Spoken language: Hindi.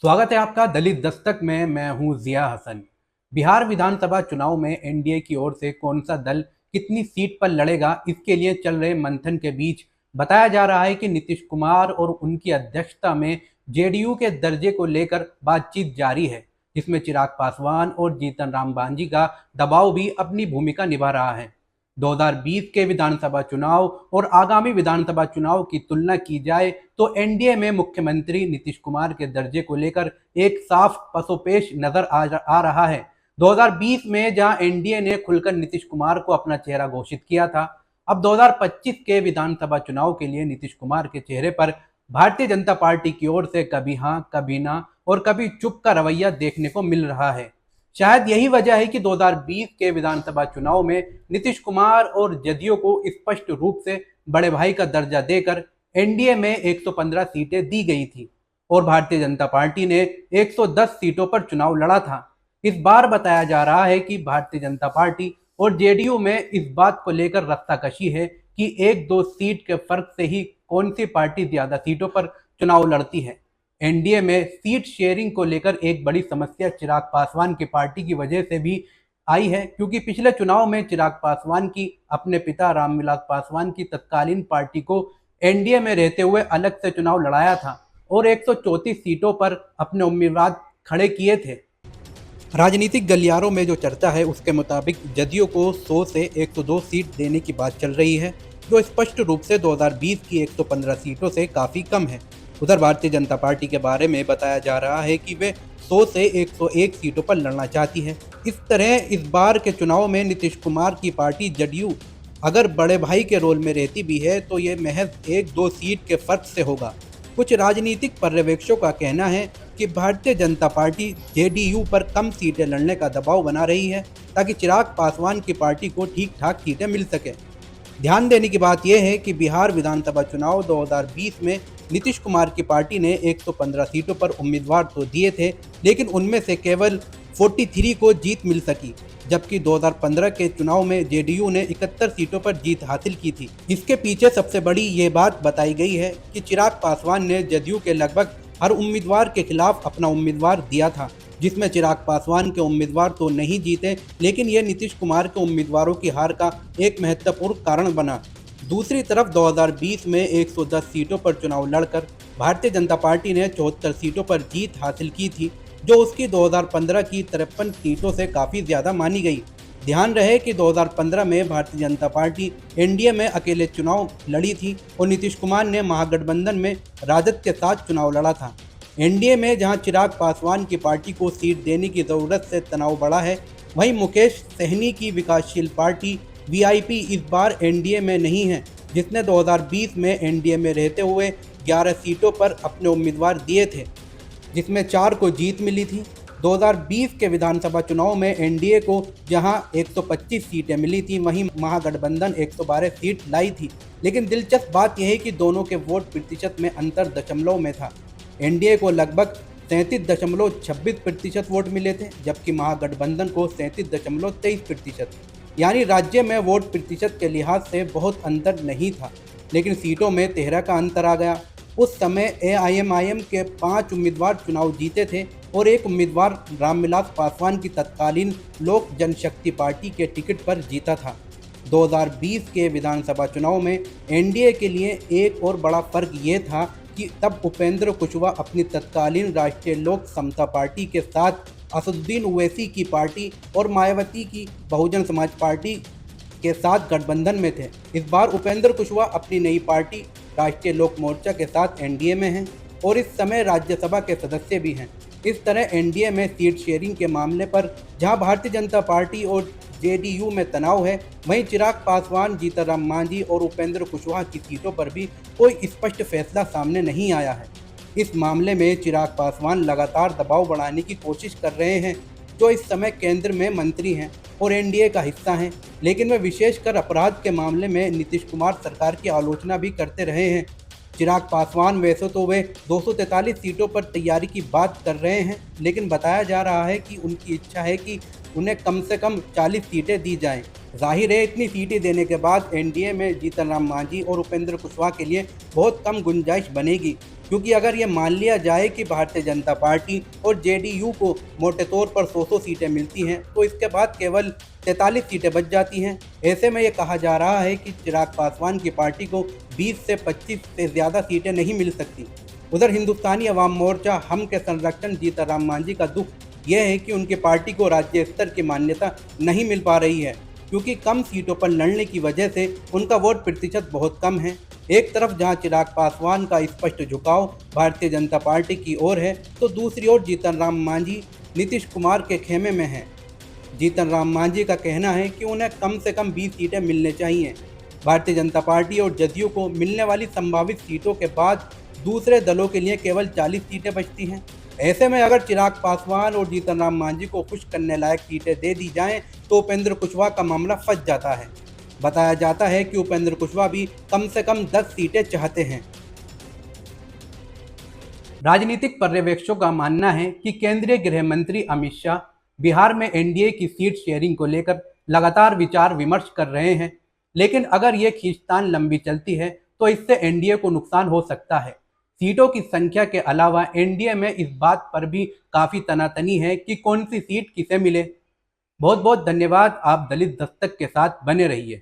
स्वागत है आपका दलित दस्तक में। मैं हूं जिया हसन। बिहार विधानसभा चुनाव में एनडीए की ओर से कौन सा दल कितनी सीट पर लड़ेगा, इसके लिए चल रहे मंथन के बीच बताया जा रहा है कि नीतीश कुमार और उनकी अध्यक्षता में जेडीयू के दर्जे को लेकर बातचीत जारी है, जिसमें चिराग पासवान और जीतन राम मांझी का दबाव भी अपनी भूमिका निभा रहा है। 2020 के विधानसभा चुनाव और आगामी विधानसभा चुनाव की तुलना की जाए तो एनडीए में मुख्यमंत्री नीतीश कुमार के दर्जे को लेकर एक साफ पसोपेश नजर आ रहा है। 2020 में जहां एनडीए ने खुलकर नीतीश कुमार को अपना चेहरा घोषित किया था, अब 2025 के विधानसभा चुनाव के लिए नीतीश कुमार के चेहरे पर भारतीय जनता पार्टी की ओर से कभी हां कभी ना और कभी चुप का रवैया देखने को मिल रहा है। शायद यही वजह है कि 2020 के विधानसभा चुनाव में नीतीश कुमार और जदयू को स्पष्ट रूप से बड़े भाई का दर्जा देकर एनडीए में 115 सीटें दी गई थी और भारतीय जनता पार्टी ने 110 सीटों पर चुनाव लड़ा था। इस बार बताया जा रहा है कि भारतीय जनता पार्टी और जेडीयू में इस बात को लेकर रस्साकशी है कि एक दो सीट के फर्क से ही कौन सी पार्टी ज्यादा सीटों पर चुनाव लड़ती है। एनडीए में सीट शेयरिंग को लेकर एक बड़ी समस्या चिराग पासवान की पार्टी की वजह से भी आई है, क्योंकि पिछले चुनाव में चिराग पासवान की अपने पिता रामविलास पासवान की तत्कालीन पार्टी को एनडीए में रहते हुए अलग से चुनाव लड़ाया था और 134 सीटों पर अपने उम्मीदवार खड़े किए थे। राजनीतिक गलियारों में जो चर्चा है उसके मुताबिक जदयू को 100 से 102 सीट देने की बात चल रही है, जो स्पष्ट रूप से 2020 की 115 सीटों से काफ़ी कम है। उधर भारतीय जनता पार्टी के बारे में बताया जा रहा है कि वे 100 से 101 सीटों पर लड़ना चाहती है। इस तरह इस बार के चुनाव में नीतीश कुमार की पार्टी जदयू अगर बड़े भाई के रोल में रहती भी है तो ये महज एक दो सीट के फर्क से होगा। कुछ राजनीतिक पर्यवेक्षकों का कहना है कि भारतीय जनता पार्टी जेडीयू पर कम सीटें लड़ने का दबाव बना रही है ताकि चिराग पासवान की पार्टी को ठीक ठाक सीटें मिल सके। ध्यान देने की बात यह है कि बिहार विधानसभा चुनाव 2020 में नीतीश कुमार की पार्टी ने 115 सीटों पर उम्मीदवार तो दिए थे, लेकिन उनमें से केवल 43 को जीत मिल सकी, जबकि 2015 के चुनाव में जेडीयू ने 71 सीटों पर जीत हासिल की थी। इसके पीछे सबसे बड़ी ये बात बताई गई है कि चिराग पासवान ने जदयू के लगभग हर उम्मीदवार के खिलाफ अपना उम्मीदवार दिया था, जिसमें चिराग पासवान के उम्मीदवार तो नहीं जीते, लेकिन यह नीतीश कुमार के उम्मीदवारों की हार का एक महत्वपूर्ण कारण बना। दूसरी तरफ 2020 में 110 सीटों पर चुनाव लड़कर भारतीय जनता पार्टी ने 74 सीटों पर जीत हासिल की थी, जो उसकी 2015 की 53 सीटों से काफ़ी ज़्यादा मानी गई। ध्यान रहे कि 2015 में भारतीय जनता पार्टी एनडीए में अकेले चुनाव लड़ी थी और नीतीश कुमार ने महागठबंधन में राजद के साथ चुनाव लड़ा था। एनडीए में जहां चिराग पासवान की पार्टी को सीट देने की ज़रूरत से तनाव बढ़ा है, वहीं मुकेश सहनी की विकासशील पार्टी वीआईपी इस बार एनडीए में नहीं है, जिसने 2020 में एनडीए में रहते हुए 11 सीटों पर अपने उम्मीदवार दिए थे, जिसमें 4 को जीत मिली थी। 2020 के विधानसभा चुनाव में एनडीए को जहां 125 सीटें मिली थी, वहीं महागठबंधन 112 सीट लाई थी। लेकिन दिलचस्प बात यह है कि दोनों के वोट प्रतिशत में अंतर दशमलव में था। एनडीए को लगभग 37.26% वोट मिले थे, जबकि महागठबंधन को 37.23%। यानी राज्य में वोट प्रतिशत के लिहाज से बहुत अंतर नहीं था, लेकिन सीटों में 13 का अंतर आ गया। उस समय एआईएमआईएम के 5 उम्मीदवार चुनाव जीते थे और एक उम्मीदवार रामविलास पासवान की तत्कालीन लोक जनशक्ति पार्टी के टिकट पर जीता था। 2020 के विधानसभा चुनाव में एनडीए के लिए एक और बड़ा फर्क ये था कि तब उपेंद्र कुशवाहा अपनी तत्कालीन राष्ट्रीय लोक समता पार्टी के साथ असदुद्दीन ओवैसी की पार्टी और मायावती की बहुजन समाज पार्टी के साथ गठबंधन में थे। इस बार उपेंद्र कुशवाहा अपनी नई पार्टी राष्ट्रीय लोक मोर्चा के साथ एनडीए में हैं और इस समय राज्यसभा के सदस्य भी हैं। इस तरह एनडीए में सीट शेयरिंग के मामले पर जहां भारतीय जनता पार्टी और जेडीयू में तनाव है, वहीं चिराग पासवान, जीतन राम मांझी और उपेंद्र कुशवाहा की सीटों पर भी कोई स्पष्ट फैसला सामने नहीं आया है। इस मामले में चिराग पासवान लगातार दबाव बढ़ाने की कोशिश कर रहे हैं, जो इस समय केंद्र में मंत्री हैं और एनडीए का हिस्सा हैं, लेकिन वे विशेषकर अपराध के मामले में नीतीश कुमार सरकार की आलोचना भी करते रहे हैं। चिराग पासवान वैसे तो वे 243 सीटों पर तैयारी की बात कर रहे हैं, लेकिन बताया जा रहा है कि उनकी इच्छा है कि उन्हें कम से कम 40 सीटें दी जाएं। जाहिर है इतनी सीटें देने के बाद एनडीए में जीतन राम मांझी और उपेंद्र कुशवाहा के लिए बहुत कम गुंजाइश बनेगी, क्योंकि अगर ये मान लिया जाए कि भारतीय जनता पार्टी और जेडीयू को मोटे तौर पर 100 सीटें मिलती हैं तो इसके बाद केवल 43 सीटें बच जाती हैं। ऐसे में ये कहा जा रहा है कि चिराग पासवान की पार्टी को 20 से 25 से ज़्यादा सीटें नहीं मिल सकती। उधर हिंदुस्तानी अवाम मोर्चा हम के संरक्षण जीतन राम मांझी का दुख यह है कि उनकी पार्टी को राज्य स्तर की मान्यता नहीं मिल पा रही है, क्योंकि कम सीटों पर लड़ने की वजह से उनका वोट प्रतिशत बहुत कम है। एक तरफ जहां चिराग पासवान का स्पष्ट झुकाव भारतीय जनता पार्टी की ओर है, तो दूसरी ओर जीतन राम मांझी नीतीश कुमार के खेमे में हैं। जीतन राम मांझी का कहना है कि उन्हें कम से कम 20 सीटें मिलने चाहिए। भारतीय जनता पार्टी और जदयू को मिलने वाली संभावित सीटों के बाद दूसरे दलों के लिए केवल 40 सीटें बचती हैं। ऐसे में अगर चिराग पासवान और जीतन राम मांझी को खुश करने लायक सीटें दे दी जाएं तो उपेंद्र कुशवाहा का मामला फंस जाता है। बताया जाता है कि उपेंद्र कुशवाहा भी कम से कम 10 सीटें चाहते हैं। राजनीतिक पर्यवेक्षकों का मानना है कि केंद्रीय गृह मंत्री अमित शाह बिहार में एनडीए की सीट शेयरिंग को लेकर लगातार विचार विमर्श कर रहे हैं, लेकिन अगर ये खींचतान लंबी चलती है तो इससे एनडीए को नुकसान हो सकता है। सीटों की संख्या के अलावा एनडीए में इस बात पर भी काफ़ी तनातनी है कि कौन सी सीट किसे मिले। बहुत बहुत धन्यवाद। आप दलित दस्तक के साथ बने रहिए।